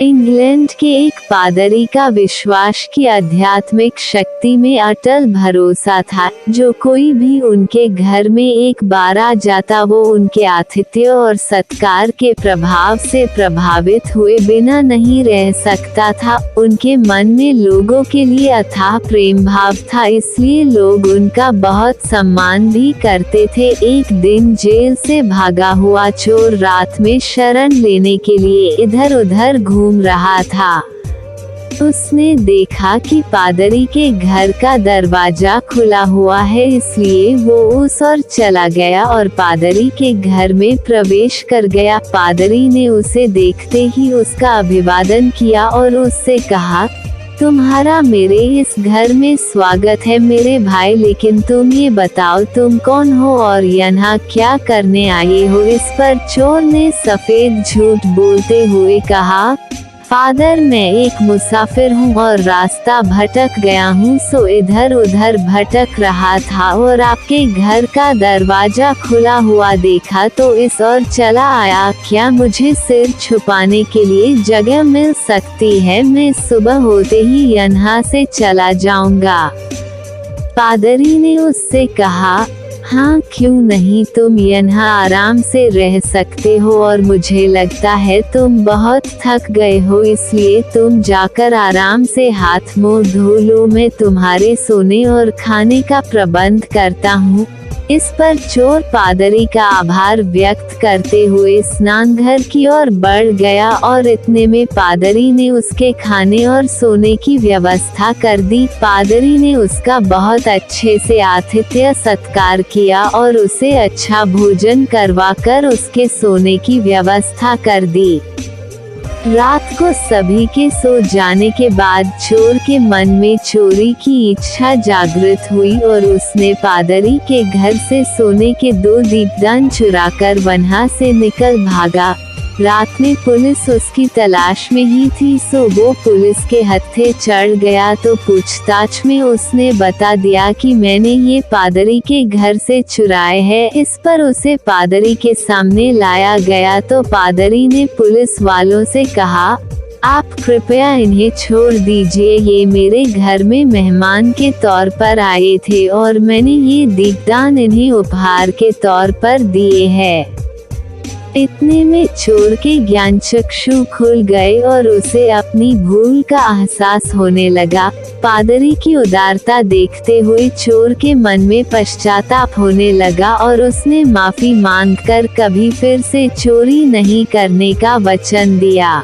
England के एक पादरी का विश्वास की आध्यात्मिक शक्ति में अटल भरोसा था। जो कोई भी उनके घर में एक बार आ जाता वो उनके आतिथ्य और सत्कार के प्रभाव से प्रभावित हुए बिना नहीं रह सकता था। उनके मन में लोगों के लिए अथाह प्रेम भाव था, इसलिए लोग उनका बहुत सम्मान भी करते थे। एक दिन जेल से भागा हुआ चोर रात में शरण लेने के लिए इधर उधर घूम रहा था। उसने देखा कि पादरी के घर का दरवाजा खुला हुआ है, इसलिए वो उस ओर चला गया और पादरी के घर में प्रवेश कर गया। पादरी ने उसे देखते ही उसका अभिवादन किया और उससे कहा, तुम्हारा मेरे इस घर में स्वागत है मेरे भाई, लेकिन तुम ये बताओ तुम कौन हो और यहाँ क्या करने आए हो। इस पर चोर ने सफेद झूठ बोलते हुए कहा, फादर मैं एक मुसाफिर हूँ और रास्ता भटक गया हूँ, सो इधर उधर भटक रहा था और आपके घर का दरवाजा खुला हुआ देखा तो इस ओर चला आया। क्या मुझे सिर छुपाने के लिए जगह मिल सकती है? मैं सुबह होते ही यहाँ से चला जाऊंगा। पादरी ने उससे कहा, हाँ क्यों नहीं, तुम यहाँ आराम से रह सकते हो और मुझे लगता है तुम बहुत थक गए हो, इसलिए तुम जाकर आराम से हाथ मुंह धो लो, मैं तुम्हारे सोने और खाने का प्रबंध करता हूँ। इस पर चोर पादरी का आभार व्यक्त करते हुए स्नानघर की ओर बढ़ गया और इतने में पादरी ने उसके खाने और सोने की व्यवस्था कर दी। पादरी ने उसका बहुत अच्छे से आतिथ्य सत्कार किया और उसे अच्छा भोजन करवाकर उसके सोने की व्यवस्था कर दी। रात को सभी के सो जाने के बाद चोर के मन में चोरी की इच्छा जागृत हुई और उसने पादरी के घर से सोने के 2 दीपदान चुराकर वहाँ से निकल भागा। रात में पुलिस उसकी तलाश में ही थी, सो वो पुलिस के हत्थे चढ़ गया तो पूछताछ में उसने बता दिया कि मैंने ये पादरी के घर से चुराए हैं। इस पर उसे पादरी के सामने लाया गया तो पादरी ने पुलिस वालों से कहा, आप कृपया इन्हें छोड़ दीजिए, ये मेरे घर में मेहमान के तौर पर आए थे और मैंने ये दीपदान इन्हें उपहार के तौर पर दिए हैं। इतने में चोर के ज्ञान चक्षु खुल गए और उसे अपनी भूल का एहसास होने लगा। पादरी की उदारता देखते हुए चोर के मन में पश्चाताप होने लगा और उसने माफी मांगकर कभी फिर से चोरी नहीं करने का वचन दिया।